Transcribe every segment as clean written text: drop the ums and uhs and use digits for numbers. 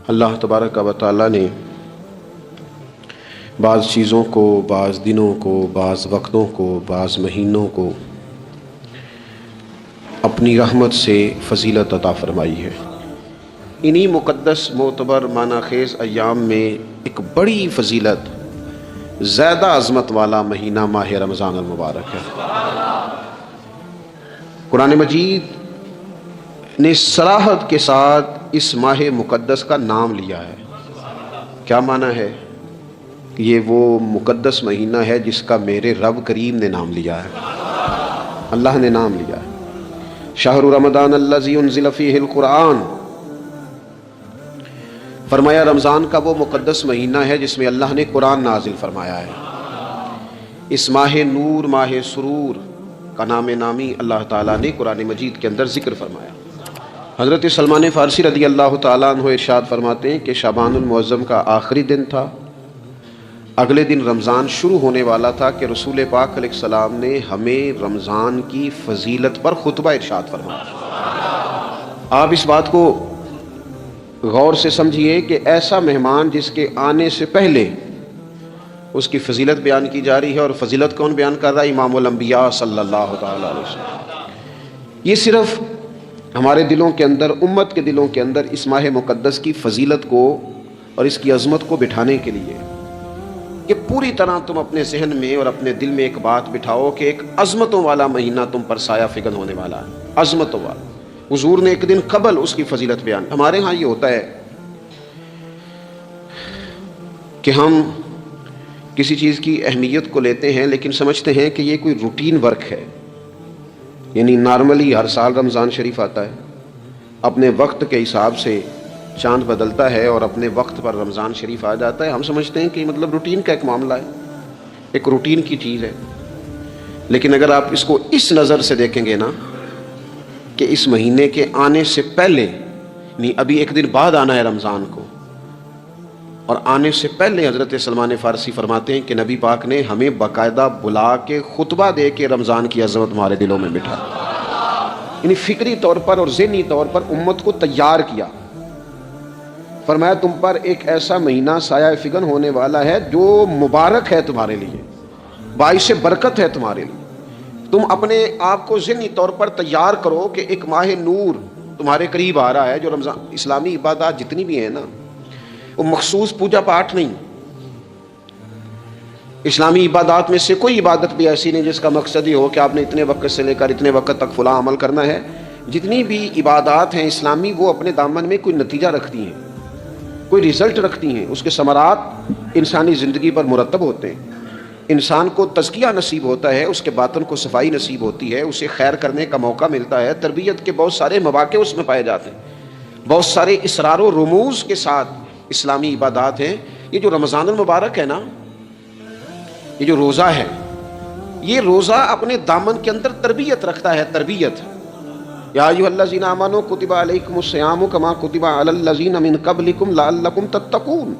اللہ تبارک و تعالیٰ نے بعض چیزوں کو، بعض دنوں کو، بعض وقتوں کو، بعض مہینوں کو اپنی رحمت سے فضیلت عطا فرمائی ہے۔ انہی مقدس، معتبر، معنی خیز ایام میں ایک بڑی فضیلت، زیادہ عظمت والا مہینہ ماہ رمضان المبارک ہے۔ قرآن مجید نے صراحت کے ساتھ اس ماہ مقدس کا نام لیا ہے۔ کیا معنی ہے؟ یہ وہ مقدس مہینہ ہے جس کا میرے رب کریم نے نام لیا ہے، اللہ نے نام لیا ہے۔ شہر رمضان الذی انزل فیہ القرآن، فرمایا رمضان کا وہ مقدس مہینہ ہے جس میں اللہ نے قرآن نازل فرمایا ہے۔ اس ماہ نور، ماہ سرور کا نام نامی اللہ تعالیٰ نے قرآن مجید کے اندر ذکر فرمایا۔ حضرت سلمان فارسی رضی اللہ تعالیٰ عنہ ارشاد فرماتے ہیں کہ شعبان المعظم کا آخری دن تھا، اگلے دن رمضان شروع ہونے والا تھا کہ رسول پاک علیہ السلام نے ہمیں رمضان کی فضیلت پر خطبہ ارشاد فرمایا۔ آپ اس بات کو غور سے سمجھیے کہ ایسا مہمان جس کے آنے سے پہلے اس کی فضیلت بیان کی جا رہی ہے، اور فضیلت کون بیان کر رہا ہے؟ امام الانبیاء صلی اللہ تعالیٰ علیہ وسلم۔ یہ صرف ہمارے دلوں کے اندر، امت کے دلوں کے اندر اس ماہ مقدس کی فضیلت کو اور اس کی عظمت کو بٹھانے کے لیے کہ پوری طرح تم اپنے ذہن میں اور اپنے دل میں ایک بات بٹھاؤ کہ ایک عظمتوں والا مہینہ تم پر سایہ فگن ہونے والا ہے، عظمتوں والا۔ حضور نے ایک دن قبل اس کی فضیلت بیان۔ ہمارے ہاں یہ ہوتا ہے کہ ہم کسی چیز کی اہمیت کو لیتے ہیں لیکن سمجھتے ہیں کہ یہ کوئی روٹین ورک ہے، یعنی نارملی ہر سال رمضان شریف آتا ہے، اپنے وقت کے حساب سے چاند بدلتا ہے اور اپنے وقت پر رمضان شریف آ جاتا ہے۔ ہم سمجھتے ہیں کہ مطلب روٹین کا ایک معاملہ ہے، ایک روٹین کی چیز ہے۔ لیکن اگر آپ اس کو اس نظر سے دیکھیں گے نا کہ اس مہینے کے آنے سے پہلے، یعنی ابھی ایک دن بعد آنا ہے رمضان کو، اور آنے سے پہلے حضرت سلمان فارسی فرماتے ہیں کہ نبی پاک نے ہمیں باقاعدہ بلا کے خطبہ دے کے رمضان کی عظمت ہمارے دلوں میں بٹھا، یعنی فکری طور پر اور ذہنی طور پر امت کو تیار کیا۔ فرمایا تم پر ایک ایسا مہینہ سایہ فگن ہونے والا ہے جو مبارک ہے تمہارے لیے، باعث برکت ہے تمہارے لیے۔ تم اپنے آپ کو ذہنی طور پر تیار کرو کہ ایک ماہ نور تمہارے قریب آ رہا ہے۔ جو رمضان، اسلامی عبادات جتنی بھی ہیں نا، وہ مخصوص پوجا پاٹ نہیں۔ اسلامی عبادات میں سے کوئی عبادت بھی ایسی نہیں جس کا مقصد ہی ہو کہ آپ نے اتنے وقت سے لے کر اتنے وقت تک فلاں عمل کرنا ہے۔ جتنی بھی عبادات ہیں اسلامی، وہ اپنے دامن میں کوئی نتیجہ رکھتی ہیں، کوئی رزلٹ رکھتی ہیں، اس کے ثمرات انسانی زندگی پر مرتب ہوتے ہیں۔ انسان کو تزکیہ نصیب ہوتا ہے، اس کے باطن کو صفائی نصیب ہوتی ہے، اسے خیر کرنے کا موقع ملتا ہے، تربیت کے بہت سارے مواقع اس میں پائے جاتے ہیں، بہت سارے اسرار و رموز کے ساتھ اسلامی عبادات ہیں۔ یہ جو رمضان المبارک ہے نا، یہ جو روزہ ہے، یہ روزہ اپنے دامن کے اندر تربیت رکھتا ہے، تربیت۔ یا ایھا الذین آمنوا کتب علیکم الصیام کما کتب علی الذین من قبلکم لعلکم تتقون۔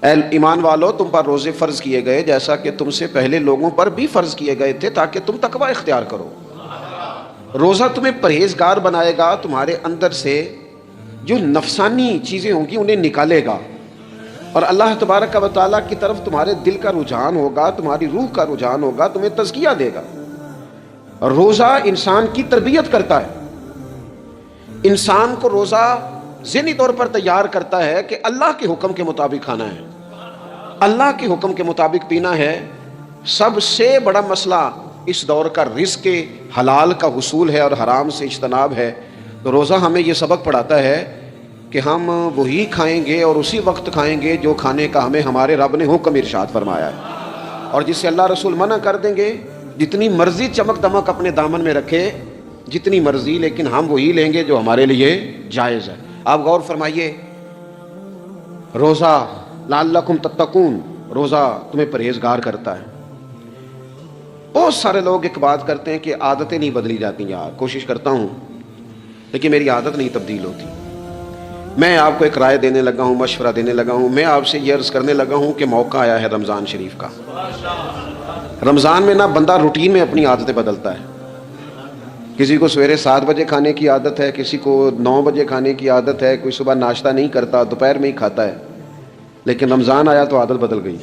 اے ایمان والو، تم پر روزے فرض کیے گئے جیسا کہ تم سے پہلے لوگوں پر بھی فرض کیے گئے تھے تاکہ تم تقوی اختیار کرو۔ روزہ تمہیں پرہیزگار بنائے گا، تمہارے اندر سے جو نفسانی چیزیں ہوں گی انہیں نکالے گا، اور اللہ تبارک و تعالیٰ کی طرف تمہارے دل کا رجحان ہوگا، تمہاری روح کا رجحان ہوگا، تمہیں تزکیہ دے گا۔ روزہ انسان کی تربیت کرتا ہے، انسان کو روزہ ذہنی طور پر تیار کرتا ہے کہ اللہ کے حکم کے مطابق کھانا ہے، اللہ کے حکم کے مطابق پینا ہے۔ سب سے بڑا مسئلہ اس دور کا رزق کے حلال کا حصول ہے اور حرام سے اجتناب ہے۔ تو روزہ ہمیں یہ سبق پڑھاتا ہے کہ ہم وہی کھائیں گے اور اسی وقت کھائیں گے جو کھانے کا ہمیں ہمارے رب نے حکم ارشاد فرمایا ہے، اور جس سے اللہ رسول منع کر دیں گے جتنی مرضی چمک دمک اپنے دامن میں رکھے، جتنی مرضی، لیکن ہم وہی لیں گے جو ہمارے لیے جائز ہے۔ آپ غور فرمائیے، روزہ لعلکم تتقون، روزہ تمہیں پرہیزگار کرتا ہے۔ بہت سارے لوگ ایک بات کرتے ہیں کہ عادتیں نہیں بدلی جاتی۔ یار کوشش کرتا ہوں لیکن میری عادت نہیں تبدیل ہوتی۔ میں آپ کو ایک رائے دینے لگا ہوں، مشورہ دینے لگا ہوں، میں آپ سے یہ عرض کرنے لگا ہوں کہ موقع آیا ہے رمضان شریف کا۔ رمضان میں نہ بندہ روٹین میں اپنی عادتیں بدلتا ہے کسی کو سویرے 7 بجے کھانے کی عادت ہے، کسی کو 9 بجے کھانے کی عادت ہے، کوئی صبح ناشتہ نہیں کرتا، دوپہر میں ہی کھاتا ہے. لیکن رمضان آیا تو عادت بدل گئی.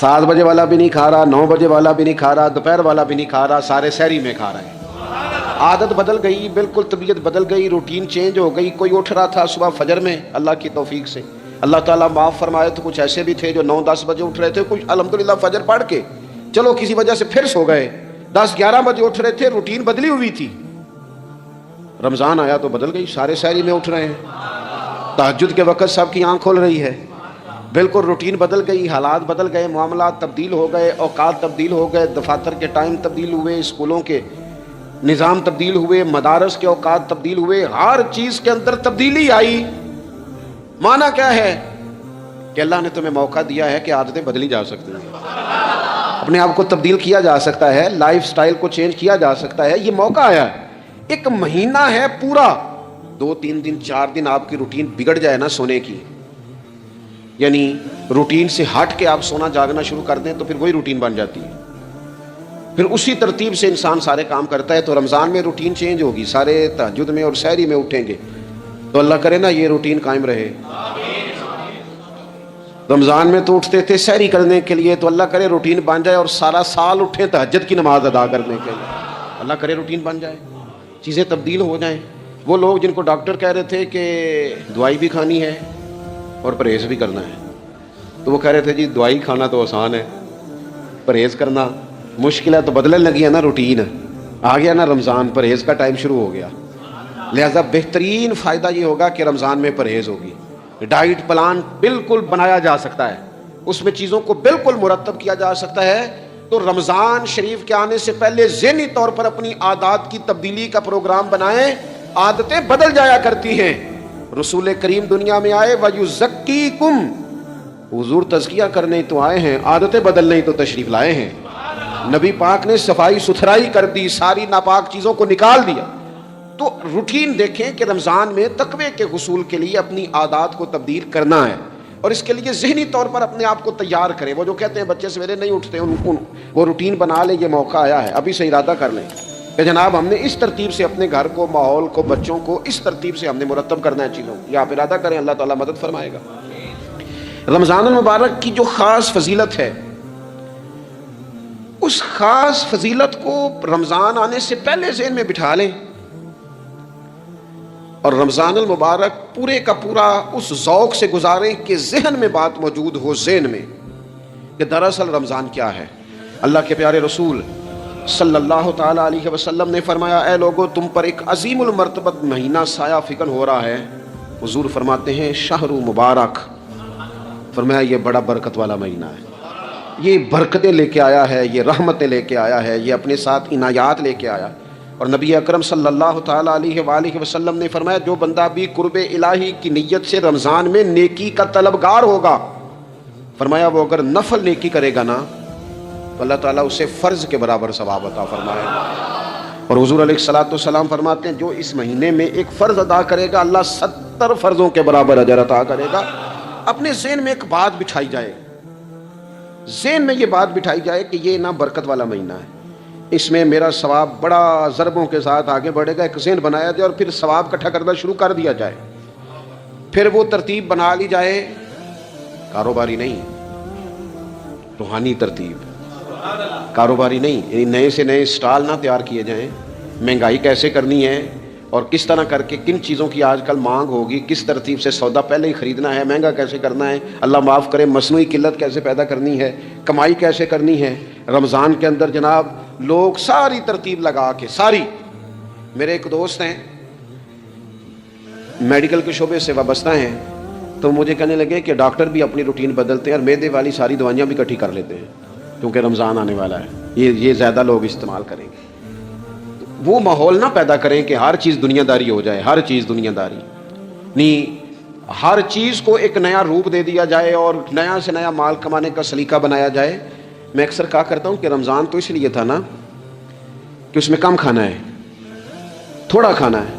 7 بجے والا بھی نہیں کھا رہا، 9 بجے والا بھی نہیں کھا رہا، دوپہر والا بھی نہیں کھا رہا، سارے سحری میں کھا رہے ہیں. عادت بدل گئی، بالکل طبیعت بدل گئی، روٹین چینج ہو گئی. کوئی اٹھ رہا تھا صبح فجر میں اللہ کی توفیق سے، اللہ تعالیٰ معاف فرمائے، تو کچھ ایسے بھی تھے جو 9-10 بجے اٹھ رہے تھے، کچھ الحمدللہ فجر پڑھ کے چلو کسی وجہ سے پھر سو گئے، 10-11 بجے اٹھ رہے تھے، روٹین بدلی ہوئی تھی. رمضان آیا تو بدل گئی، سارے سحری میں اٹھ رہے ہیں. تہجد کے وقت سب کی آنکھ کھول رہی ہے. بالکل روٹین بدل گئی، حالات بدل گئے، معاملات تبدیل ہو گئے، اوقات تبدیل ہو گئے، دفاتر کے ٹائم تبدیل ہوئے، اسکولوں کے نظام تبدیل ہوئے، مدارس کے اوقات تبدیل ہوئے، ہر چیز کے اندر تبدیلی آئی. معنی کیا ہے؟ کہ اللہ نے تمہیں موقع دیا ہے کہ عادتیں بدلی جا سکتی ہیں، اپنے آپ کو تبدیل کیا جا سکتا ہے، لائف سٹائل کو چینج کیا جا سکتا ہے. یہ موقع آیا ہے. ایک مہینہ ہے پورا، 2-3 دن 4 دن آپ کی روٹین بگڑ جائے نا سونے کی، یعنی روٹین سے ہٹ کے آپ سونا جاگنا شروع کر دیں تو پھر وہی روٹین بن جاتی ہے. پھر اسی ترتیب سے انسان سارے کام کرتا ہے. تو رمضان میں روٹین چینج ہوگی، سارے تہجد میں اور سحری میں اٹھیں گے. تو اللہ کرے نا یہ روٹین قائم رہے. رمضان میں تو اٹھتے تھے سحری کرنے کے لیے، تو اللہ کرے روٹین بن جائے اور سارا سال اٹھیں تہجد کی نماز ادا کرنے کے لیے. اللہ کرے روٹین بن جائے، چیزیں تبدیل ہو جائیں. وہ لوگ جن کو ڈاکٹر کہہ رہے تھے کہ دوائی بھی کھانی ہے اور پرہیز بھی کرنا ہے، تو وہ کہہ رہے تھے جی دوائی کھانا تو آسان ہے، پرہیز کرنا مشکل ہے. تو بدلنے لگی ہے نا روٹین، آ گیا نا رمضان، پرہیز کا ٹائم شروع ہو گیا. لہذا بہترین فائدہ یہ ہوگا کہ رمضان میں پرہیز ہوگی. ڈائٹ پلان بالکل بنایا جا سکتا ہے، اس میں چیزوں کو بالکل مرتب کیا جا سکتا ہے. تو رمضان شریف کے آنے سے پہلے ذہنی طور پر اپنی عادات کی تبدیلی کا پروگرام بنائیں. عادتیں بدل جایا کرتی ہیں. رسول کریم دنیا میں آئے وَيُزَكِّيكُمْ، حضور تزکیہ کرنے تو آئے ہیں، عادتیں بدلنے تو تشریف لائے ہیں. نبی پاک نے صفائی ستھرائی کر دی، ساری ناپاک چیزوں کو نکال دیا. تو روٹین دیکھیں کہ رمضان میں تقوی کے حصول کے لیے اپنی عادات کو تبدیل کرنا ہے، اور اس کے لیے ذہنی طور پر اپنے آپ کو تیار کریں. وہ جو کہتے ہیں بچے سویرے نہیں اٹھتے، وہ روٹین بنا لیں. یہ موقع آیا ہے، ابھی سے ارادہ کر لیں کہ جناب ہم نے اس ترتیب سے اپنے گھر کو، ماحول کو، بچوں کو اس ترتیب سے ہم نے مرتب کرنا ہے چیزوں. یہ آپ ارادہ کریں، اللہ تعالیٰ مدد فرمائے گا. رمضان المبارک کی جو خاص فضیلت ہے، اس خاص فضیلت کو رمضان آنے سے پہلے ذہن میں بٹھا لیں، اور رمضان المبارک پورے کا پورا اس ذوق سے گزاریں کہ ذہن میں بات موجود ہو، ذہن میں کہ دراصل رمضان کیا ہے. اللہ کے پیارے رسول صلی اللہ تعالیٰ علیہ وسلم نے فرمایا، اے لوگو تم پر ایک عظیم المرتبت مہینہ سایہ فکن ہو رہا ہے. حضور فرماتے ہیں شہر مبارک، فرمایا یہ بڑا برکت والا مہینہ ہے، یہ برکتیں لے کے آیا ہے، یہ رحمتیں لے کے آیا ہے، یہ اپنے ساتھ عنایات لے کے آیا. اور نبی اکرم صلی اللہ تعالیٰ علیہ وآلہ وسلم نے فرمایا جو بندہ بھی قرب الہی کی نیت سے رمضان میں نیکی کا طلبگار ہوگا، فرمایا وہ اگر نفل نیکی کرے گا نا تو اللہ تعالیٰ اسے فرض کے برابر ثواب عطا فرمائے گا. اور حضور علیہ الصلوۃ والسلام فرماتے ہیں جو اس مہینے میں ایک فرض ادا کرے گا اللہ 70 فرضوں کے برابر اجر عطا کرے گا. اپنے ذہن میں ایک بات بٹھائی جائے، ذہن میں یہ بات بٹھائی جائے کہ یہ نا برکت والا مہینہ ہے، اس میں میرا ثواب بڑا ضربوں کے ساتھ آگے بڑھے گا. ایک ذہن بنایا جائے اور پھر ثواب اکٹھا کرنا شروع کر دیا جائے. پھر وہ ترتیب بنا لی جائے، کاروباری نہیں، روحانی ترتیب، کاروباری نہیں. یعنی نئے سے نئے سٹال نہ تیار کیے جائیں، مہنگائی کیسے کرنی ہے اور کس طرح کر کے کن چیزوں کی آج کل مانگ ہوگی، کس ترتیب سے سودا پہلے ہی خریدنا ہے، مہنگا کیسے کرنا ہے، اللہ معاف کرے مصنوعی قلت کیسے پیدا کرنی ہے، کمائی کیسے کرنی ہے. رمضان کے اندر جناب لوگ ساری ترتیب لگا کے، ساری. میرے ایک دوست ہیں میڈیکل کے شعبے سے وابستہ ہیں، تو مجھے کہنے لگے کہ ڈاکٹر بھی اپنی روٹین بدلتے ہیں اور معدے والی ساری دوائیاں بھی اکٹھی کر لیتے ہیں کیونکہ رمضان آنے والا ہے، یہ زیادہ لوگ استعمال کریں گے. وہ ماحول نہ پیدا کریں کہ ہر چیز دنیا داری ہو جائے، ہر چیز دنیا داری نہیں، ہر چیز کو ایک نیا روپ دے دیا جائے اور نیا سے نیا مال کمانے کا سلیقہ بنایا جائے. میں اکثر کہا کرتا ہوں کہ رمضان تو اس لیے تھا نا کہ اس میں کم کھانا ہے، تھوڑا کھانا ہے.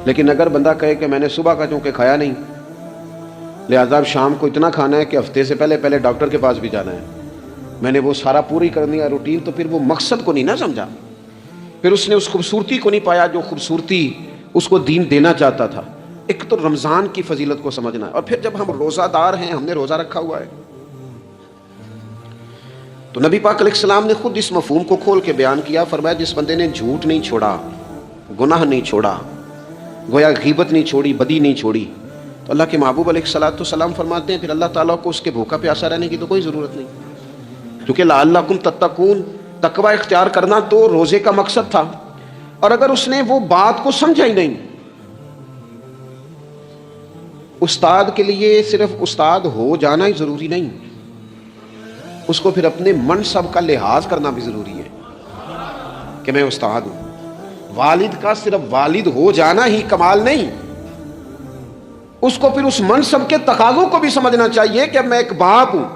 لیکن اگر بندہ کہے کہ میں نے صبح کا چونکہ کھایا نہیں لہذا اب شام کو اتنا کھانا ہے کہ ہفتے سے پہلے ڈاکٹر کے پاس بھی جانا ہے، میں نے وہ سارا پوری کرنی ہے روٹین، تو پھر وہ مقصد کو نہیں نہ سمجھا. پھر اس نے اس خوبصورتی کو نہیں پایا جو خوبصورتی اس کو دین دینا چاہتا تھا. ایک تو رمضان کی فضیلت کو سمجھنا ہے, اور پھر جب ہم روزہ دار ہیں, ہم نے روزہ رکھا ہوا ہے, تو نبی پاک علیہ السلام نے خود اس مفہوم کو کھول کے بیان کیا. فرمایا جس بندے نے جھوٹ نہیں چھوڑا, گناہ نہیں چھوڑا, گویا غیبت نہیں چھوڑی, بدی نہیں چھوڑی, تو اللہ کے محبوب علیہ الصلوۃ والسلام فرماتے ہیں پھر اللہ تعالیٰ کو اس کے بھوکا پیاسا رہنے کی تو کوئی ضرورت نہیں, کیونکہ لعلکم تتقون, تقوی اختیار کرنا تو روزے کا مقصد تھا. اور اگر اس نے وہ بات کو سمجھا ہی نہیں, استاد کے لیے صرف استاد ہو جانا ہی ضروری نہیں, اس کو پھر اپنے منصب کا لحاظ کرنا بھی ضروری ہے کہ میں استاد ہوں. والد کا صرف والد ہو جانا ہی کمال نہیں, اس کو پھر اس منصب کے تقاضوں کو بھی سمجھنا چاہیے کہ میں ایک باپ ہوں.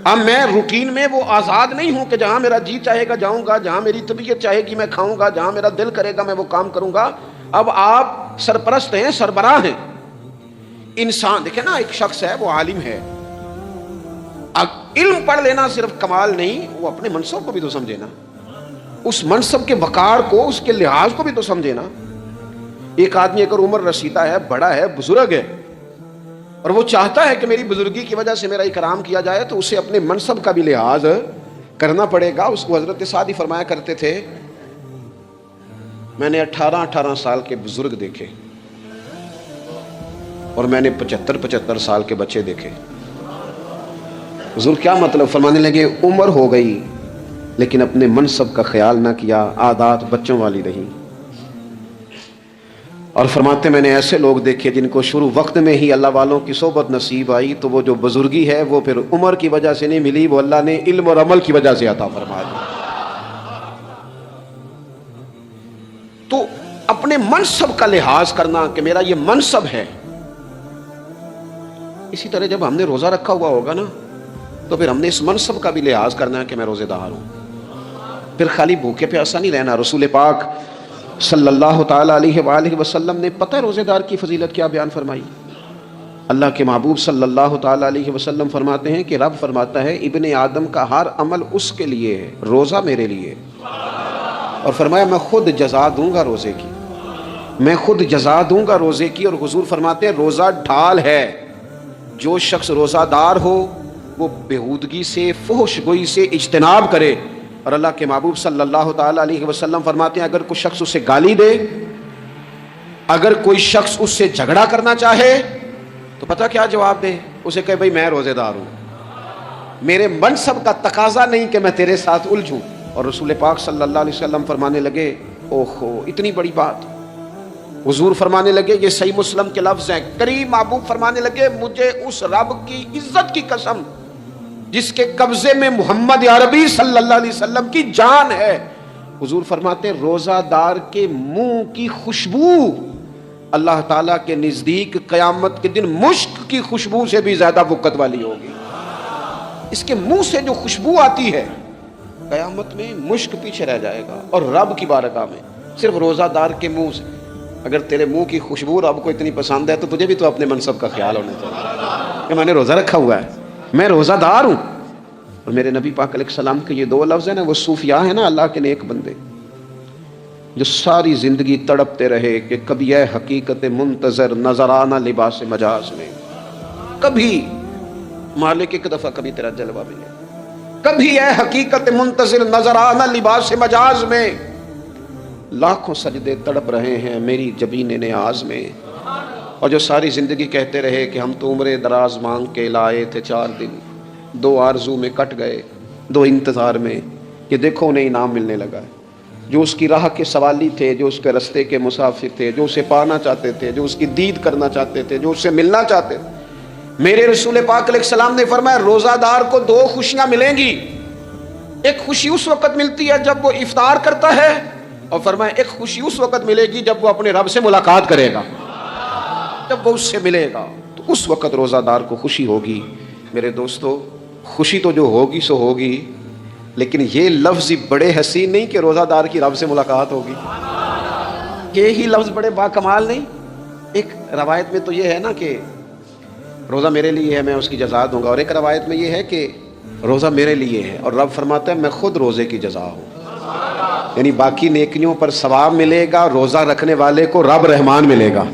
اب میں روٹین میں وہ آزاد نہیں ہوں کہ جہاں میرا جی چاہے گا جاؤں گا, جہاں میری طبیعت چاہے گی میں کھاؤں گا, جہاں میرا دل کرے گا میں وہ کام کروں گا. اب آپ سرپرست ہیں, سربراہ ہیں. انسان دیکھیں نا, ایک شخص ہے وہ عالم ہے, اب علم پڑھ لینا صرف کمال نہیں, وہ اپنے منصب کو بھی تو سمجھے نا, اس منصب کے وقار کو, اس کے لحاظ کو بھی تو سمجھے نا. ایک آدمی اگر عمر رسیدہ ہے, بڑا ہے, بزرگ ہے, اور وہ چاہتا ہے کہ میری بزرگی کی وجہ سے میرا اکرام کیا جائے, تو اسے اپنے منصب کا بھی لحاظ کرنا پڑے گا. اس کو حضرت سعدی فرمایا کرتے تھے میں نے 18 سال کے بزرگ دیکھے اور میں نے 75 سال کے بچے دیکھے. حضور کیا مطلب؟ فرمانے لگے عمر ہو گئی لیکن اپنے منصب کا خیال نہ کیا, عادات بچوں والی رہی. اور فرماتے میں نے ایسے لوگ دیکھے جن کو شروع وقت میں ہی اللہ والوں کی صحبت نصیب آئی, تو وہ جو بزرگی ہے وہ پھر عمر کی وجہ سے نہیں ملی, وہ اللہ نے علم اور عمل کی وجہ سے عطا فرما دی. تو اپنے منصب کا لحاظ کرنا کہ میرا یہ منصب ہے. اسی طرح جب ہم نے روزہ رکھا ہوا ہوگا نا, تو پھر ہم نے اس منصب کا بھی لحاظ کرنا ہے کہ میں روزے دار ہوں. پھر خالی بھوکے پیاسا نہیں رہنا. رسول پاک صلی اللہ تعالی علیہ وآلہ وسلم نے پتہ روزے دار کی فضیلت کیا بیان فرمائی. اللہ کے محبوب صلی اللہ تعالی علیہ وسلم فرماتے ہیں کہ رب فرماتا ہے ابن آدم کا ہر عمل اس کے لیے ہے, روزہ میرے لیے. اور فرمایا میں خود جزا دوں گا روزے کی, میں خود جزا دوں گا روزے کی. اور حضور فرماتے ہیں روزہ ڈھال ہے, جو شخص روزہ دار ہو وہ بےہودگی سے, فحش گوئی سے اجتناب کرے. اور اللہ کے محبوب صلی اللہ تعالی علیہ وسلم فرماتے ہیں اگر کوئی شخص اسے گالی دے, اگر کوئی شخص اس سے جھگڑا کرنا چاہے, تو پتہ کیا جواب دے؟ اسے کہے بھائی میں روزے دار ہوں, میرے منصب کا تقاضا نہیں کہ میں تیرے ساتھ الجھوں. اور رسول پاک صلی اللہ علیہ وسلم فرمانے لگے اوہو اتنی بڑی بات. حضور فرمانے لگے, یہ صحیح مسلم کے لفظ ہیں, کریم محبوب فرمانے لگے مجھے اس رب کی عزت کی قسم جس کے قبضے میں محمد عربی صلی اللہ علیہ وسلم کی جان ہے. حضور فرماتے ہیں روزہ دار کے منہ کی خوشبو اللہ تعالیٰ کے نزدیک قیامت کے دن مشک کی خوشبو سے بھی زیادہ بکت والی ہوگی. اس کے منہ سے جو خوشبو آتی ہے قیامت میں مشک پیچھے رہ جائے گا. اور رب کی بارگاہ میں صرف روزہ دار کے منہ سے, اگر تیرے منہ کی خوشبو رب کو اتنی پسند ہے تو تجھے بھی تو اپنے منصب کا خیال ہونا چاہیے کہ میں نے روزہ رکھا ہوا ہے, میں روزہ دار ہوں. اور میرے نبی پاک علیہ السلام کے یہ 2 لفظ ہیں نا, وہ صوفیاء ہیں نا, اللہ کے نیک بندے جو ساری زندگی تڑپتے رہے کہ کبھی اے حقیقت منتظر نظر آنا لباس مجاز میں, کبھی مالک ایک دفعہ کبھی تیرا جلوہ ملے, کبھی اے حقیقت منتظر نظر آنا لباس مجاز میں. لاکھوں سجدے تڑپ رہے ہیں میری جبین نیاز میں. اور جو ساری زندگی کہتے رہے کہ ہم تو عمر دراز مانگ کے لائے تھے 4 دن, 2 آرزو میں کٹ گئے, 2 انتظار میں, کہ دیکھو انہیں انعام ملنے لگا ہے. جو اس کی راہ کے سوالی تھے, جو اس کے رستے کے مسافر تھے, جو اسے پانا چاہتے تھے, جو اس کی دید کرنا چاہتے تھے, جو اس سے ملنا چاہتے تھے, میرے رسول پاک علیہ السلام نے فرمایا روزہ دار کو 2 خوشیاں ملیں گی. ایک خوشی اس وقت ملتی ہے جب وہ افطار کرتا ہے, اور فرمایا ایک خوشی اس وقت ملے گی جب وہ اپنے رب سے ملاقات کرے گا, جب وہ اس سے ملے گا تو اس وقت روزہ دار کو خوشی ہوگی. میرے دوستو خوشی تو جو ہوگی سو ہوگی, لیکن یہ لفظ بڑے حسین نہیں کہ روزہ دار کی رب سے ملاقات ہوگی, یہی لفظ بڑے باکمال نہیں. ایک روایت میں تو یہ ہے نا کہ روزہ میرے لیے ہے میں اس کی جزا دوں گا, اور ایک روایت میں یہ ہے کہ روزہ میرے لیے ہے اور رب فرماتا ہے میں خود روزے کی جزا ہوں. یعنی باقی نیکیوں پر ثواب ملے گا، روزہ رکھنے والے کو رب رحمان ملے گا۔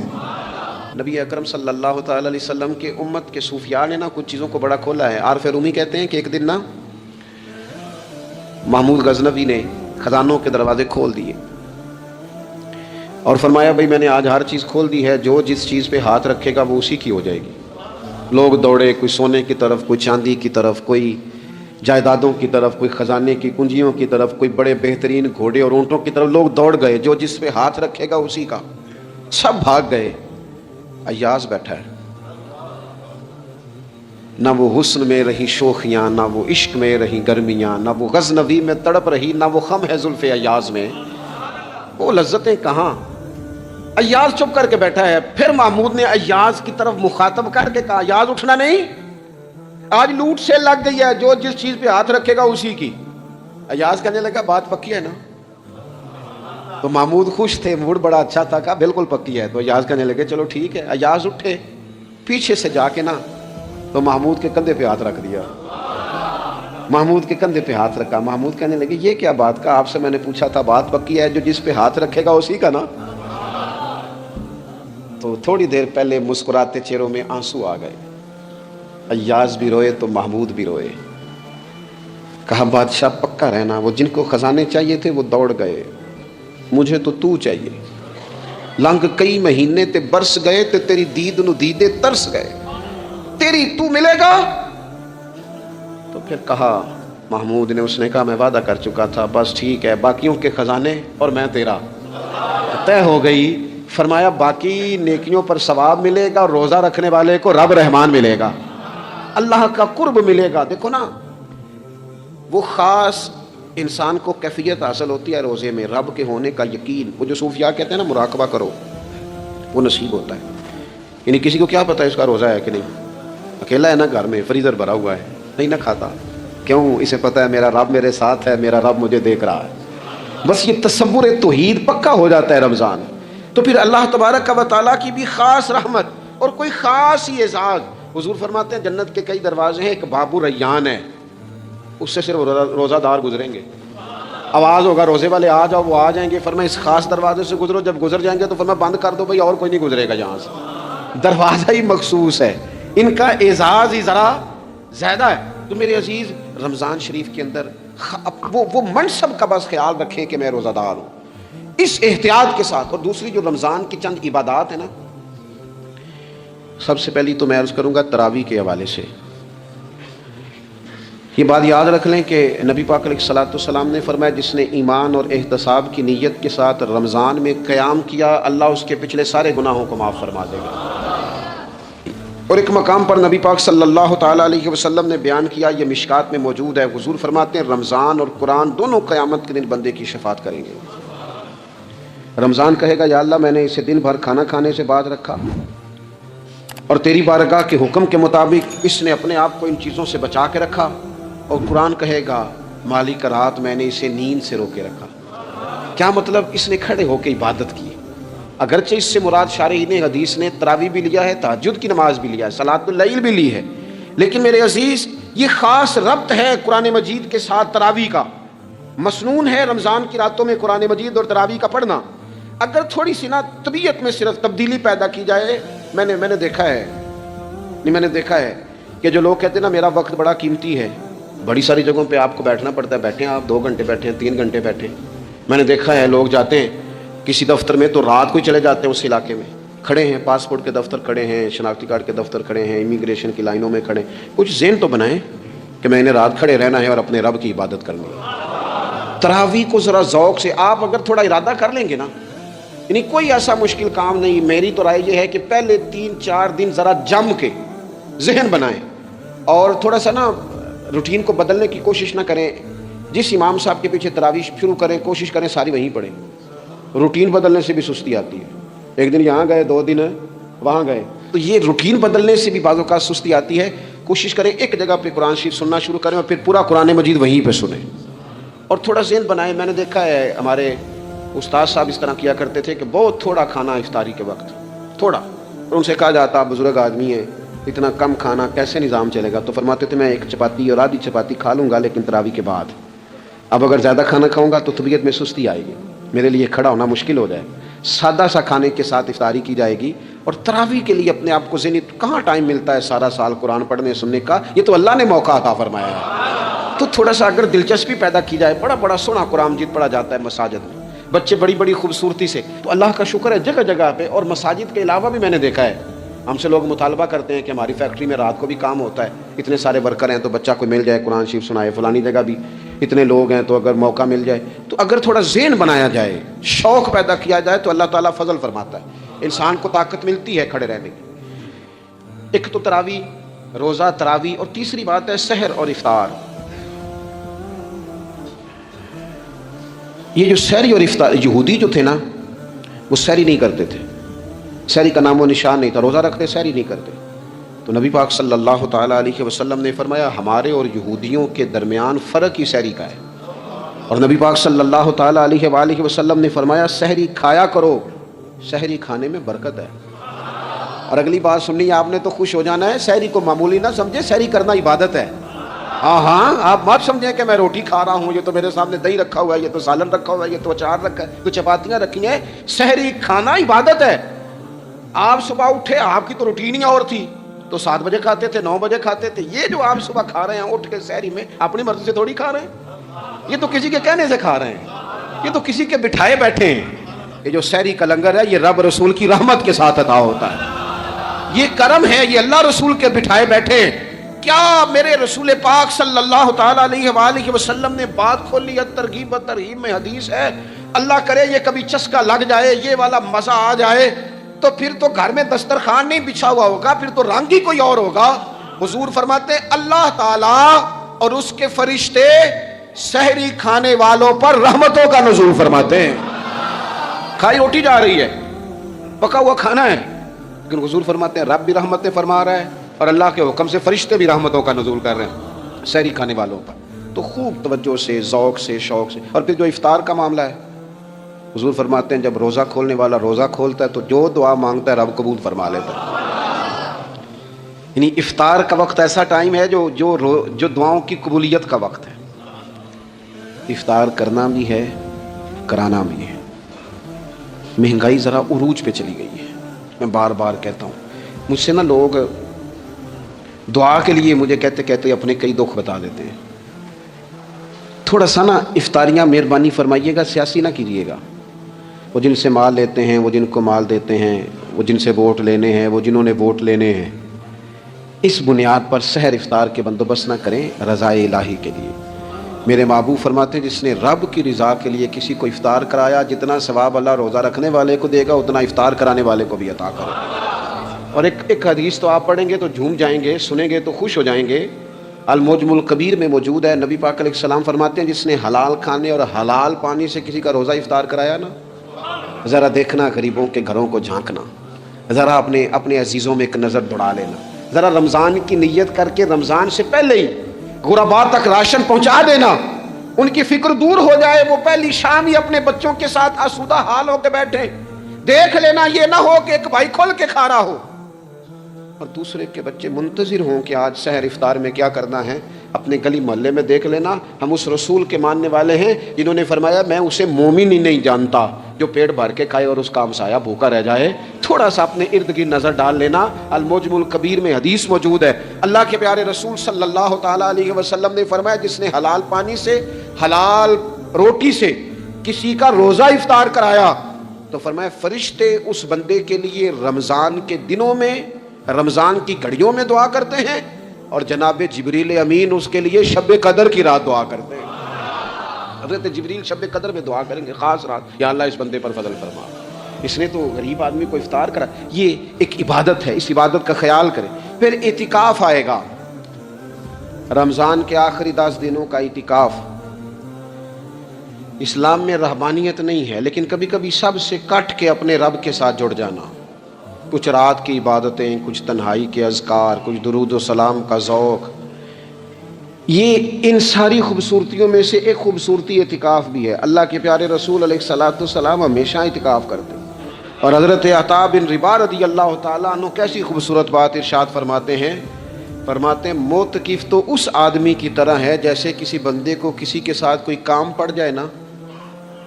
نبی اکرم صلی اللہ تعالی علیہ وسلم کے امت کے صوفیاء نے نا کچھ چیزوں کو بڑا کھولا ہے۔ عارف رومی کہتے ہیں کہ ایک دن نا محمود غزنوی نے خزانوں کے دروازے کھول دیے اور فرمایا بھائی میں نے آج ہر چیز کھول دی ہے، جو جس چیز پہ ہاتھ رکھے گا وہ اسی کی ہو جائے گی۔ لوگ دوڑے، کوئی سونے کی طرف، کوئی چاندی کی طرف، کوئی جائیدادوں کی طرف، کوئی خزانے کی کنجیوں کی طرف، کوئی بڑے بہترین گھوڑے اور اونٹوں کی طرف، لوگ دوڑ گئے، جو جس پہ ہاتھ رکھے گا اسی کا۔ سب بھاگ گئے، ایاز بیٹھا ہے، نہ وہ حسن میں رہی شوخیاں، نہ وہ عشق میں رہی گرمیاں، نہ وہ غزنوی میں تڑپ رہی، نہ وہ خم ہے زلف ایاز میں، وہ لذتیں کہاں۔ ایاز چپ کر کے بیٹھا ہے۔ پھر محمود نے ایاز کی طرف مخاطب کر کے کہا ایاز اٹھنا نہیں، آج لوٹ سے لگ گئی ہے، جو جس چیز پہ ہاتھ رکھے گا اسی کی۔ ایاز کہنے لگا بات پکی ہے نا؟ تو محمود خوش تھے، موڈ بڑا اچھا تھا، کہا بالکل پکی ہے۔ تو ایاز کہنے لگے چلو ٹھیک ہے۔ ایاز اٹھے، پیچھے سے جا کے نا تو محمود کے کندھے پہ ہاتھ رکھ دیا، محمود کے کندھے پہ ہاتھ رکھا۔ محمود کہنے لگے یہ کیا بات کا، آپ سے میں نے پوچھا تھا بات پکی ہے، جو جس پہ ہاتھ رکھے گا اسی کا نا۔ تو تھوڑی دیر پہلے مسکراتے چہروں میں آنسو آ گئے، ایاز بھی روئے تو محمود بھی روئے۔ کہا بادشاہ پکا رہنا، وہ جن کو خزانے چاہیے تھے وہ دوڑ گئے، مجھے تو چاہیے۔ لنگ کئی مہینے تے برس گئے تے تیری دید نو دیدے ترس گئے، تیری تو ملے گا۔ تو پھر کہا محمود نے، اس نے کہا میں وعدہ کر چکا تھا، بس ٹھیک ہے، باقیوں کے خزانے اور میں تیرا، طے ہو گئی۔ فرمایا باقی نیکیوں پر ثواب ملے گا، روزہ رکھنے والے کو رب رحمان ملے گا، اللہ کا قرب ملے گا۔ دیکھو نا وہ خاص انسان کو کیفیت حاصل ہوتی ہے روزے میں، رب کے ہونے کا یقین۔ وہ جو صوفیاء کہتے ہیں نا مراقبہ کرو، وہ نصیب ہوتا ہے۔ یعنی کسی کو کیا پتہ ہے اس کا روزہ ہے کہ نہیں، اکیلا ہے نا گھر میں، فریزر بھرا ہوا ہے، نہیں نہ کھاتا، کیوں؟ اسے پتہ ہے میرا رب میرے ساتھ ہے، میرا رب مجھے دیکھ رہا ہے۔ بس یہ تصور توحید پکا ہو جاتا ہے رمضان، تو پھر اللہ تبارک و تعالیٰ کی بھی خاص رحمت اور کوئی خاص ہی اعزاز۔ حضور فرماتے ہیں جنت کے کئی دروازے ہیں، ایک باب ریان ہے، اس سے صرف روزہ دار گزریں گے۔ آواز ہوگا روزے والے آ جاؤ، وہ آ جائیں گے، فرمایا اس خاص دروازے سے گزرو، جب گزر جائیں گے تو فرمایا بند کر دو بھائی، اور کوئی نہیں گزرے گا یہاں سے، دروازہ ہی مخصوص ہے، ان کا اعزاز ہی ذرا زیادہ ہے۔ تو میرے عزیز رمضان شریف کے اندر وہ منصب کا بس خیال رکھیں کہ میں روزہ دار ہوں، اس احتیاط کے ساتھ۔ اور دوسری جو رمضان کی چند عبادات ہیں نا، سب سے پہلی تو میں عرض کروں گا تراویح کے حوالے سے، یہ بات یاد رکھ لیں کہ نبی پاک علیہ الصلوۃ والسلام نے فرمایا جس نے ایمان اور احتساب کی نیت کے ساتھ رمضان میں قیام کیا، اللہ اس کے پچھلے سارے گناہوں کو معاف فرما دے گا۔ اور ایک مقام پر نبی پاک صلی اللہ تعالیٰ علیہ وسلم نے بیان کیا، یہ مشکات میں موجود ہے، حضور فرماتے ہیں رمضان اور قرآن دونوں قیامت کے دن بندے کی شفاعت کریں گے۔ رمضان کہے گا یا اللہ میں نے اسے دن بھر کھانا کھانے سے باز رکھا، اور تیری بارگاہ کے حکم کے مطابق اس نے اپنے آپ کو ان چیزوں سے بچا کے رکھا۔ اور قرآن کہے گا مالک رات میں نے اسے نیند سے روکے رکھا۔ کیا مطلب؟ اس نے کھڑے ہو کے عبادت کی، اگرچہ اس سے مراد شارحین حدیث نے تراویح بھی لیا ہے، تہجد کی نماز بھی لیا ہے، صلاۃ اللیل بھی لی ہے، لیکن میرے عزیز یہ خاص ربط ہے قرآن مجید کے ساتھ تراویح کا۔ مسنون ہے رمضان کی راتوں میں قرآن مجید اور تراویح کا پڑھنا۔ اگر تھوڑی سی نا طبیعت میں صرف تبدیلی پیدا کی جائے، میں نے دیکھا ہے کہ جو لوگ کہتے ہیں نا میرا وقت بڑا قیمتی ہے، بڑی ساری جگہوں پہ آپ کو بیٹھنا پڑتا ہے، بیٹھیں آپ 2 گھنٹے بیٹھیں، 3 گھنٹے بیٹھیں۔ میں نے دیکھا ہے لوگ جاتے ہیں کسی دفتر میں تو رات کو چلے جاتے ہیں، اس علاقے میں کھڑے ہیں، پاسپورٹ کے دفتر کھڑے ہیں، شناختی کارڈ کے دفتر کھڑے ہیں، امیگریشن کی لائنوں میں کھڑے ہیں۔ کچھ ذہن تو بنائیں کہ میں نے رات کھڑے رہنا ہے اور اپنے رب کی عبادت کرنی ہے۔ تراویح کو ذرا ذوق سے آپ اگر تھوڑا ارادہ کر لیں گے نا، یعنی کوئی ایسا مشکل کام نہیں۔ میری تو رائے یہ ہے کہ پہلے 3-4 دن ذرا جم کے ذہن بنائیں اور تھوڑا سا نا روٹین کو بدلنے کی کوشش نہ کریں۔ جس امام صاحب کے پیچھے تراویح شروع کریں، کوشش کریں ساری وہیں پڑھیں۔ روٹین بدلنے سے بھی سستی آتی ہے، ایک دن یہاں گئے 2 دن وہاں گئے، تو یہ روٹین بدلنے سے بھی بعض اوقات سستی آتی ہے۔ کوشش کریں ایک جگہ پہ قرآن شریف سننا شروع کریں اور پھر پورا قرآن مجید وہیں پہ سنیں اور تھوڑا ذہن بنائیں۔ میں نے دیکھا ہے ہمارے استاد صاحب اس طرح کیا کرتے تھے کہ بہت تھوڑا کھانا افطاری کے وقت، تھوڑا، اور ان سے کہا جاتا آپ بزرگ آدمی ہیں، اتنا کم کھانا کیسے نظام چلے گا؟ تو فرماتے تھے میں 1 چپاتی اور آدھی چپاتی کھا لوں گا لیکن تراویح کے بعد، اب اگر زیادہ کھانا کھاؤں گا تو طبیعت میں سستی آئے گی، میرے لیے کھڑا ہونا مشکل ہو جائے، سادہ سا کھانے کے ساتھ افطاری کی جائے گی۔ اور تراویح کے لیے اپنے آپ کو ذہنی، کہاں ٹائم ملتا ہے سارا سال قرآن پڑھنے سننے کا، یہ تو اللہ نے موقع عطا فرمایا ہے۔ تو تھوڑا سا اگر دلچسپی پیدا کی جائے، بڑا بڑا سونا قرآن مجید پڑھا جاتا ہے مساجد میں، بچے بڑی بڑی خوبصورتی سے، تو اللہ کا شکر ہے جگہ جگہ پہ۔ اور مساجد کے علاوہ بھی میں نے دیکھا ہے، ہم سے لوگ مطالبہ کرتے ہیں کہ ہماری فیکٹری میں رات کو بھی کام ہوتا ہے، اتنے سارے ورکر ہیں تو بچہ کوئی مل جائے قرآن شریف سنائے، فلانی جگہ بھی اتنے لوگ ہیں تو اگر موقع مل جائے، تو اگر تھوڑا ذہن بنایا جائے، شوق پیدا کیا جائے تو اللہ تعالیٰ فضل فرماتا ہے، انسان کو طاقت ملتی ہے کھڑے رہنے کی۔ ایک تو تراویح، روزہ، تراویح، اور تیسری بات ہے سحر اور افطار۔ یہ جو سحری اور افطار، یہودی جو تھے نا وہ سحری نہیں کرتے تھے، سحری کا نام و نشان نہیں تھا، روزہ رکھتے سحری نہیں کرتے۔ تو نبی پاک صلی اللہ تعالیٰ علیہ وسلم نے فرمایا ہمارے اور یہودیوں کے درمیان فرق ہی سحری کا ہے۔ اور نبی پاک صلی اللہ تعالیٰ علیہ وآلہ وسلم نے فرمایا سحری کھایا کرو، سحری کھانے میں برکت ہے۔ اور اگلی بات سننی ہے آپ نے تو خوش ہو جانا ہے، سحری کو معمولی نہ سمجھے، سحری کرنا عبادت ہے۔ ہاں آپ مت سمجھیں کہ میں روٹی کھا رہا ہوں، یہ تو میرے سامنے دہی رکھا ہوا ہے، یہ تو سالن رکھا ہوا ہے، یہ تو اچار رکھا ہے، تو چپاتیاں رکھی ہیں۔ سحری کھانا عبادت ہے۔ آپ صبح اٹھے، آپ کی تو روٹین ہی اور تھی، تو 7 بجے کھاتے تھے، 9 بجے کھاتے تھے۔ یہ جو آپ صبح کھا رہے ہیں اٹھ کے سحری میں، اپنی مرضی سے تھوڑی کھا رہے ہیں، یہ تو کسی کے کہنے سے کھا رہے ہیں، یہ تو کسی کے بٹھائے بیٹھے ہیں۔ یہ جو سحری کا لنگر ہے یہ رب رسول کی رحمت کے ساتھ عطا ہوتا ہے، یہ کرم ہے، یہ اللہ رسول کے بٹھائے بیٹھے ہیں۔ کیا میرے رسول پاک صلی اللہ تعالیٰ علیہ وآلہ وسلم نے بات کھولی ہے، ترغیب و ترہیب میں حدیث ہے، اللہ کرے یہ کبھی چسکا لگ جائے، یہ والا مزہ آ جائے، تو پھر تو گھر میں دسترخوان نہیں بچھا ہوا ہوگا، پھر تو رنگ ہی کوئی اور ہوگا۔ حضور فرماتے ہیں اللہ تعالیٰ اور اس کے فرشتے سحری کھانے والوں پر رحمتوں کا نزول فرماتے ہیں۔ کھائی روٹی جا رہی ہے، پکا ہوا کھانا ہے، لیکن حضور فرماتے ہیں رب بھی رحمتیں فرما رہا ہے اور اللہ کے حکم سے فرشتے بھی رحمتوں کا نزول کر رہے ہیں سحری کھانے والوں پر۔ تو خوب توجہ سے، ذوق سے، شوق سے۔ اور پھر جو افطار کا معاملہ ہے، حضور فرماتے ہیں جب روزہ کھولنے والا روزہ کھولتا ہے تو جو دعا مانگتا ہے رب قبول فرما لیتا ہے۔ یعنی افطار کا وقت ایسا ٹائم ہے جو دعاؤں کی قبولیت کا وقت ہے۔ افطار کرنا بھی ہے، کرانا بھی ہے۔ مہنگائی ذرا عروج پہ چلی گئی ہے، میں بار بار کہتا ہوں، مجھ سے نا لوگ دعا کے لیے مجھے کہتے کہتے اپنے کئی دکھ بتا دیتے ہیں۔ تھوڑا سا نا افطاریاں مہربانی فرمائیے گا، سیاسی نہ کیجیے گا۔ وہ جن سے مال لیتے ہیں، وہ جن کو مال دیتے ہیں، وہ جن سے ووٹ لینے ہیں، وہ جنہوں نے ووٹ لینے ہیں، اس بنیاد پر سحر افطار کے بندوبست نہ کریں رضائے الہی کے لیے۔ میرے محبوب فرماتے ہیں جس نے رب کی رضا کے لیے کسی کو افطار کرایا، جتنا ثواب اللہ روزہ رکھنے والے کو دے گا اتنا افطار کرانے والے کو بھی عطا کرے۔ اور ایک حدیث تو آپ پڑھیں گے تو جھوم جائیں گے، سنیں گے تو خوش ہو جائیں گے، المعجم الکبیر میں موجود ہے۔ نبی پاک علیہ السلام فرماتے ہیں جس نے حلال کھانے اور حلال پانی سے کسی کا روزہ افطار کرایا نا، ذرا دیکھنا غریبوں کے گھروں کو جھانکنا، ذرا اپنے عزیزوں میں ایک نظر دوڑا لینا، ذرا رمضان کی نیت کر کے رمضان سے پہلے ہی غرباء تک راشن پہنچا دینا، ان کی فکر دور ہو جائے، وہ پہلی شام ہی اپنے بچوں کے ساتھ آسودہ حال ہو کے بیٹھے۔ دیکھ لینا یہ نہ ہو کہ ایک بھائی کھول کے کھا رہا ہو اور دوسرے کے بچے منتظر ہوں کہ آج سحر افطار میں کیا کرنا ہے۔ اپنے گلی محلے میں دیکھ لینا، ہم اس رسول کے ماننے والے ہیں جنہوں نے فرمایا میں اسے مومن ہی نہیں جانتا جو پیٹ بھر کے کھائے اور اس کا ہمسایہ بھوکا رہ جائے۔ تھوڑا سا اپنے ارد گرد نظر ڈال لینا، المعجم الکبیر میں حدیث موجود ہے۔ اللہ کے پیارے رسول صلی اللہ تعالیٰ علیہ وسلم نے فرمایا جس نے حلال پانی سے، حلال روٹی سے کسی کا روزہ افطار کرایا تو فرمایا فرشتے اس بندے کے لیے رمضان کے دنوں میں، رمضان کی گھڑیوں میں دعا کرتے ہیں، اور جناب جبریل امین اس کے لیے شب قدر کی رات دعا کرتے ہیں۔ حضرت جبریل شب قدر میں دعا کریں گے، خاص رات، یا اللہ اس بندے پر فضل فرما، اس نے تو غریب آدمی کو افطار کرا۔ یہ ایک عبادت ہے، اس عبادت کا خیال کریں۔ پھر اعتکاف آئے گا، رمضان کے آخری 10 دنوں کا اعتکاف۔ اسلام میں رہبانیت نہیں ہے، لیکن کبھی کبھی سب سے کٹ کے اپنے رب کے ساتھ جڑ جانا، کچھ رات کی عبادتیں، کچھ تنہائی کے اذکار، کچھ درود و سلام کا ذوق، یہ ان ساری خوبصورتیوں میں سے ایک خوبصورتی اعتکاف بھی ہے۔ اللہ کے پیارے رسول علیہ الصلوۃ والسلام ہمیشہ اعتکاف کرتے ہیں، اور حضرت عطا بن رباح رضی اللہ تعالیٰ عنہ کیسی خوبصورت بات ارشاد فرماتے ہیں فرماتے ہیں موتقف تو اس آدمی کی طرح ہے جیسے کسی بندے کو کسی کے ساتھ کوئی کام پڑ جائے نا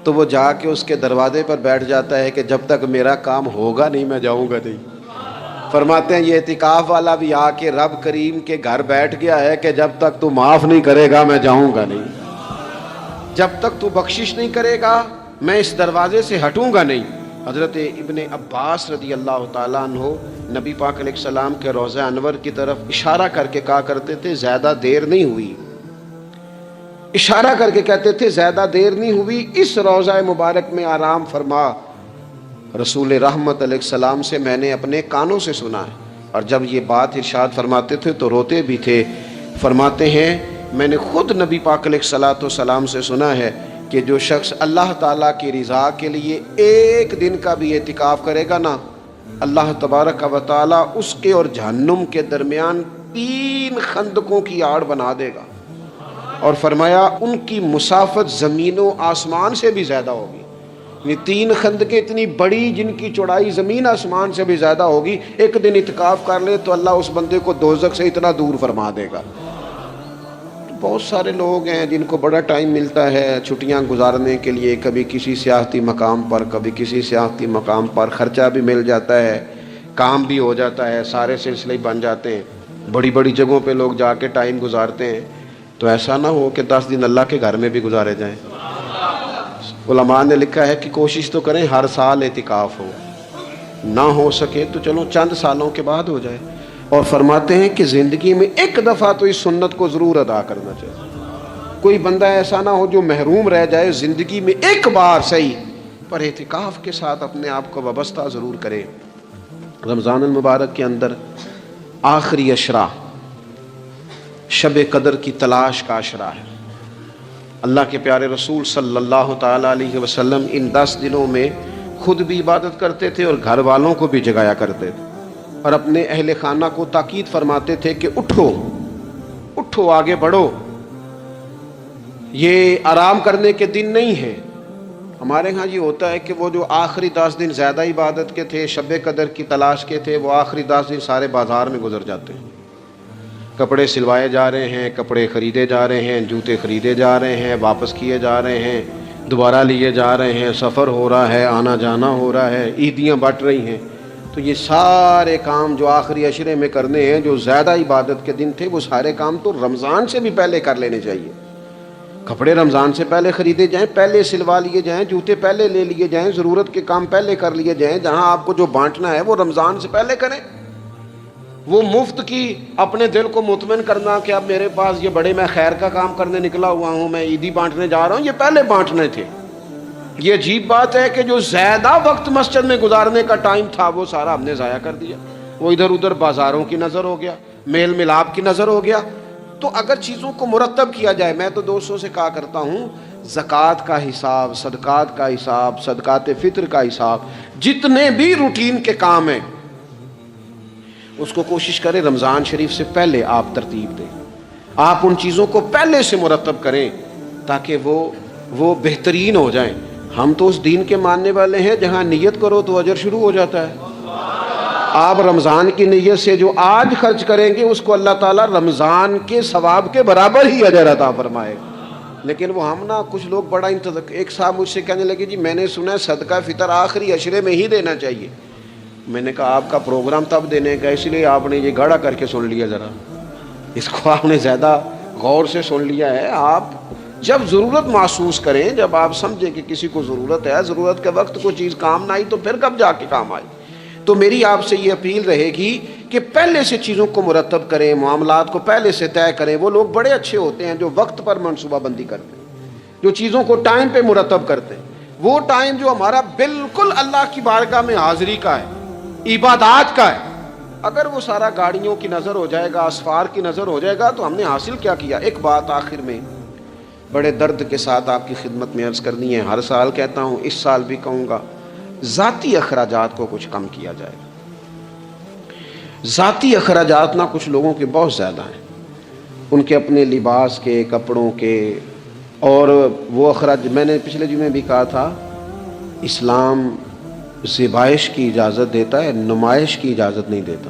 تو وہ جا کے اس کے دروازے پر بیٹھ جاتا ہے کہ جب تک میرا کام ہوگا نہیں میں جاؤں گا نہیں۔ فرماتے ہیں یہ اعتکاف والا بھی آ کے رب کریم کے گھر بیٹھ گیا ہے کہ جب تک تو معاف نہیں کرے گا میں جاؤں گا نہیں، جب تک تو بخشش نہیں کرے گا میں اس دروازے سے ہٹوں گا نہیں۔ حضرت ابن عباس رضی اللہ تعالیٰ عنہ نبی پاک علیہ السلام کے روضہ انور کی طرف اشارہ کر کے کہا کرتے تھے زیادہ دیر نہیں ہوئی، اشارہ کر کے کہتے تھے زیادہ دیر نہیں ہوئی، اس روضہ مبارک میں آرام فرما۔ رسول رحمت علیہ السلام سے میں نے اپنے کانوں سے سنا ہے، اور جب یہ بات ارشاد فرماتے تھے تو روتے بھی تھے۔ فرماتے ہیں میں نے خود نبی پاک علیہ السلام سے سنا ہے کہ جو شخص اللہ تعالیٰ کی رضا کے لیے ایک دن کا بھی اعتکاف کرے گا نا، اللہ تبارک و تعالیٰ اس کے اور جہنم کے درمیان 3 خندقوں کی آڑ بنا دے گا، اور فرمایا ان کی مسافت زمین و آسمان سے بھی زیادہ ہوگی۔ یہ 3 خندقیں اتنی بڑی جن کی چوڑائی زمین آسمان سے بھی زیادہ ہوگی، ایک دن اعتکاف کر لے تو اللہ اس بندے کو دوزخ سے اتنا دور فرما دے گا۔ بہت سارے لوگ ہیں جن کو بڑا ٹائم ملتا ہے چھٹیاں گزارنے کے لیے، کبھی کسی سیاحتی مقام پر کبھی کسی سیاحتی مقام پر، خرچہ بھی مل جاتا ہے، کام بھی ہو جاتا ہے، سارے سلسلے بن جاتے ہیں، بڑی بڑی جگہوں پہ لوگ جا کے ٹائم گزارتے ہیں۔ تو ایسا نہ ہو کہ 10 دن اللہ کے گھر میں بھی گزارے جائیں۔ علماء نے لکھا ہے کہ کوشش تو کریں ہر سال اعتکاف ہو، نہ ہو سکے تو چلو چند سالوں کے بعد ہو جائے۔ اور فرماتے ہیں کہ زندگی میں ایک دفعہ تو اس سنت کو ضرور ادا کرنا چاہیے۔ کوئی بندہ ایسا نہ ہو جو محروم رہ جائے، زندگی میں ایک بار صحیح پر اعتکاف کے ساتھ اپنے آپ کو وابستہ ضرور کرے۔ رمضان المبارک کے اندر آخری عشرہ شب قدر کی تلاش کا عشرہ ہے۔ اللہ کے پیارے رسول صلی اللہ تعالیٰ علیہ وسلم ان 10 دنوں میں خود بھی عبادت کرتے تھے اور گھر والوں کو بھی جگایا کرتے تھے، اور اپنے اہل خانہ کو تاکید فرماتے تھے کہ اٹھو اٹھو آگے بڑھو، یہ آرام کرنے کے دن نہیں ہیں۔ ہمارے ہاں یہ ہوتا ہے کہ وہ جو آخری 10 دن زیادہ عبادت کے تھے، شب قدر کی تلاش کے تھے، وہ آخری 10 دن سارے بازار میں گزر جاتے ہیں، کپڑے سلوائے جا رہے ہیں، کپڑے خریدے جا رہے ہیں، جوتے خریدے جا رہے ہیں، واپس کیے جا رہے ہیں، دوبارہ لیے جا رہے ہیں، سفر ہو رہا ہے، آنا جانا ہو رہا ہے، عیدیاں بٹ رہی ہیں۔ تو یہ سارے کام جو آخری عشرے میں کرنے ہیں، جو زیادہ عبادت کے دن تھے، وہ سارے کام تو رمضان سے بھی پہلے کر لینے چاہیے۔ کپڑے رمضان سے پہلے خریدے جائیں، پہلے سلوا لیے جائیں، جوتے پہلے لے لیے جائیں، ضرورت کے کام پہلے کر لیے جائیں۔ جہاں آپ کو جو بانٹنا ہے وہ رمضان سے پہلے کریں۔ وہ مفت کی اپنے دل کو مطمئن کرنا کہ اب میرے پاس یہ بڑے میں خیر کا کام کرنے نکلا ہوا ہوں، میں عیدی بانٹنے جا رہا ہوں، یہ پہلے بانٹنے تھے۔ یہ عجیب بات ہے کہ جو زیادہ وقت مسجد میں گزارنے کا ٹائم تھا وہ سارا ہم نے ضائع کر دیا، وہ ادھر ادھر بازاروں کی نظر ہو گیا، میل ملاپ کی نظر ہو گیا۔ تو اگر چیزوں کو مرتب کیا جائے، میں تو دوستوں سے کہا کرتا ہوں زکوٰۃ کا حساب، صدقات کا حساب، صدقات فطر کا حساب، جتنے بھی روٹین کے کام ہیں اس کو کوشش کریں رمضان شریف سے پہلے آپ ترتیب دیں، آپ ان چیزوں کو پہلے سے مرتب کریں تاکہ وہ بہترین ہو جائیں۔ ہم تو اس دین کے ماننے والے ہیں جہاں نیت کرو تو اجر شروع ہو جاتا ہے۔ آپ رمضان کی نیت سے جو آج خرچ کریں گے اس کو اللہ تعالیٰ رمضان کے ثواب کے برابر ہی اجر عطا فرمائے گا۔ لیکن وہ ہم نا کچھ لوگ بڑا ایک صاحب مجھ سے کہنے لگے جی میں نے سنا ہے صدقہ فطر آخری عشرے میں ہی دینا چاہیے۔ میں نے کہا آپ کا پروگرام تب دینے کا، اس لیے آپ نے یہ گاڑا کر کے سن لیا، ذرا اس کو آپ نے زیادہ غور سے سن لیا ہے۔ آپ جب ضرورت محسوس کریں، جب آپ سمجھیں کہ کسی کو ضرورت ہے، ضرورت کے وقت کوئی چیز کام نہ آئی تو پھر کب جا کے کام آئی۔ تو میری آپ سے یہ اپیل رہے گی کہ پہلے سے چیزوں کو مرتب کریں، معاملات کو پہلے سے طے کریں۔ وہ لوگ بڑے اچھے ہوتے ہیں جو وقت پر منصوبہ بندی کرتے ہیں، جو چیزوں کو ٹائم پہ مرتب کرتے ہیں۔ وہ ٹائم جو ہمارا بالکل اللہ کی بارگاہ میں حاضری کا ہے، عبادات کا ہے، اگر وہ سارا گاڑیوں کی نظر ہو جائے گا، اسفار کی نظر ہو جائے گا تو ہم نے حاصل کیا کیا۔ ایک بات آخر میں بڑے درد کے ساتھ آپ کی خدمت میں عرض کرنی ہے، ہر سال کہتا ہوں، اس سال بھی کہوں گا، ذاتی اخراجات کو کچھ کم کیا جائے گا۔ ذاتی اخراجات نہ کچھ لوگوں کے بہت زیادہ ہیں، ان کے اپنے لباس کے، کپڑوں کے، اور وہ اخراج میں نے پچھلے جمعے بھی کہا تھا، اسلام ذبائش کی اجازت دیتا ہے، نمائش کی اجازت نہیں دیتا۔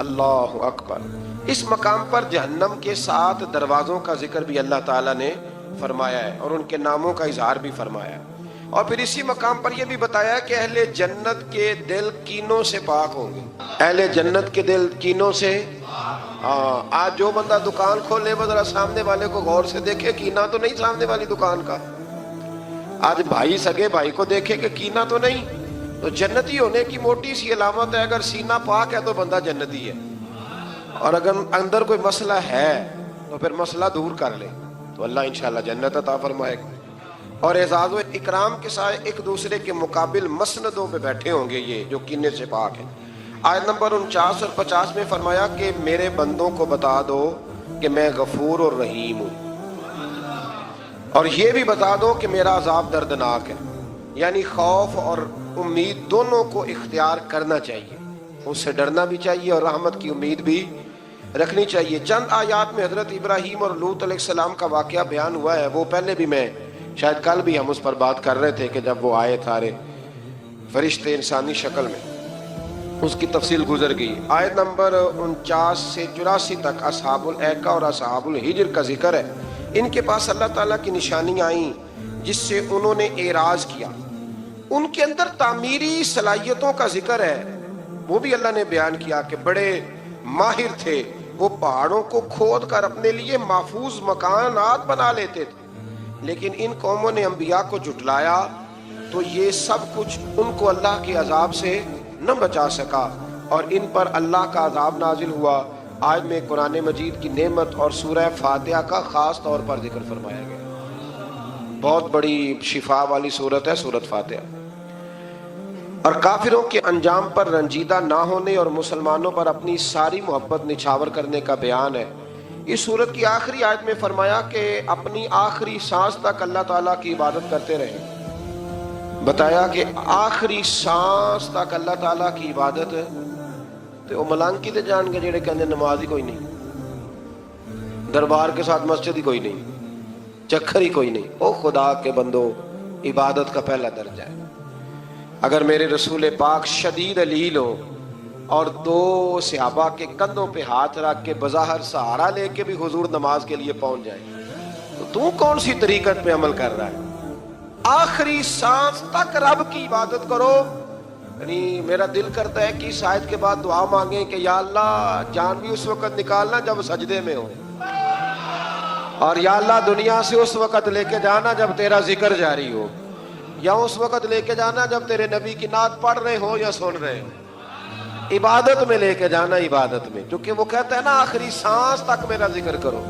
اللہ اکبر. اس مقام پر جہنم کے 7 دروازوں کا ذکر بھی اللہ تعالیٰ نے فرمایا ہے اور ان کے ناموں کا اظہار بھی فرمایا ہے. اور پھر اسی مقام پر یہ بھی بتایا کہ اہل جنت کے دل کینوں سے پاک ہوں گے. اہل جنت کے دل کینوں سے. آج جو بندہ دکان کھولے وہ ذرا سامنے والے کو غور سے دیکھے, کینہ تو نہیں سامنے والی دکان کا. آج بھائی سگے بھائی کو دیکھے کہ کینہ تو نہیں. تو جنتی ہونے کی موٹی سی علامت ہے, اگر سینہ پاک ہے تو بندہ جنتی ہے, اور اگر اندر کوئی مسئلہ ہے تو پھر مسئلہ دور کر لے تو اللہ انشاءاللہ جنت عطا فرمائے گا. اور اعزاز و اکرام کے ساتھ ایک دوسرے کے مقابل مسندوں پہ بیٹھے ہوں گے یہ جو کینے سے پاک ہیں. آیت نمبر 49 اور 50 میں فرمایا کہ میرے بندوں کو بتا دو کہ میں غفور اور رحیم ہوں, اور یہ بھی بتا دو کہ میرا عذاب دردناک ہے. یعنی خوف اور امید دونوں کو اختیار کرنا چاہیے, اس سے ڈرنا بھی چاہیے اور رحمت کی امید بھی رکھنی چاہیے. چند آیات میں حضرت ابراہیم اور لوط علیہ السلام کا واقعہ بیان ہوا ہے, وہ پہلے بھی میں شاید کل بھی ہم اس پر بات کر رہے تھے کہ جب وہ آئے تھارے فرشتے انسانی شکل میں, اس کی تفصیل گزر گئی. آیت نمبر 49 سے 84 تک اصحاب الایکہ اور اصحاب الحجر کا ذکر ہے. ان کے پاس اللہ تعالیٰ کی نشانیاں آئیں جس سے انہوں نے اعراض کیا. ان کے اندر تعمیری صلاحیتوں کا ذکر ہے, وہ بھی اللہ نے بیان کیا کہ بڑے ماہر تھے. وہ پہاڑوں کو کھود کر اپنے لیے محفوظ مکانات بنا لیتے تھے, لیکن ان قوموں نے انبیاء کو جھٹلایا تو یہ سب کچھ ان کو اللہ کے عذاب سے نہ بچا سکا, اور ان پر اللہ کا عذاب نازل ہوا. آج میں قرآن مجید کی نعمت اور سورہ فاتحہ کا خاص طور پر ذکر فرمایا گیا. بہت بڑی شفا والی سورت ہے سورت فاتحہ. اور کافروں کے انجام پر رنجیدہ نہ ہونے اور مسلمانوں پر اپنی ساری محبت نچھاور کرنے کا بیان ہے. اس سورت کی آخری آیت میں فرمایا کہ اپنی آخری سانس تک اللہ تعالیٰ کی عبادت کرتے رہیں. بتایا کہ آخری سانس تک اللہ تعالیٰ کی عبادت. تو وہ ملانکی تے جان کے جڑے کہنے نماز ہی کوئی نہیں, دربار کے ساتھ مسجد ہی کوئی نہیں, چکر ہی کوئی نہیں. او خدا کے بندو, عبادت کا پہلا درجہ ہے. اگر میرے رسول پاک شدید علیل ہو اور 2 صحابہ کے کندھوں پہ ہاتھ رکھ کے بظاہر سہارا لے کے بھی حضور نماز کے لیے پہنچ جائے, تو کون سی طریقت پہ عمل کر رہا ہے؟ آخری سانس تک رب کی عبادت کرو. یعنی میرا دل کرتا ہے کہ اس آیت کے بعد دعا مانگیں کہ یا اللہ جان بھی اس وقت نکالنا جب سجدے میں ہو, اور یا اللہ دنیا سے اس وقت لے کے جانا جب تیرا ذکر جاری ہو, یا اس وقت لے کے جانا جب تیرے نبی کی نعت پڑھ رہے ہو یا سن رہے ہو. عبادت میں لے کے جانا, عبادت میں, کیونکہ وہ کہتا ہے نا آخری سانس تک میرا ذکر کرو.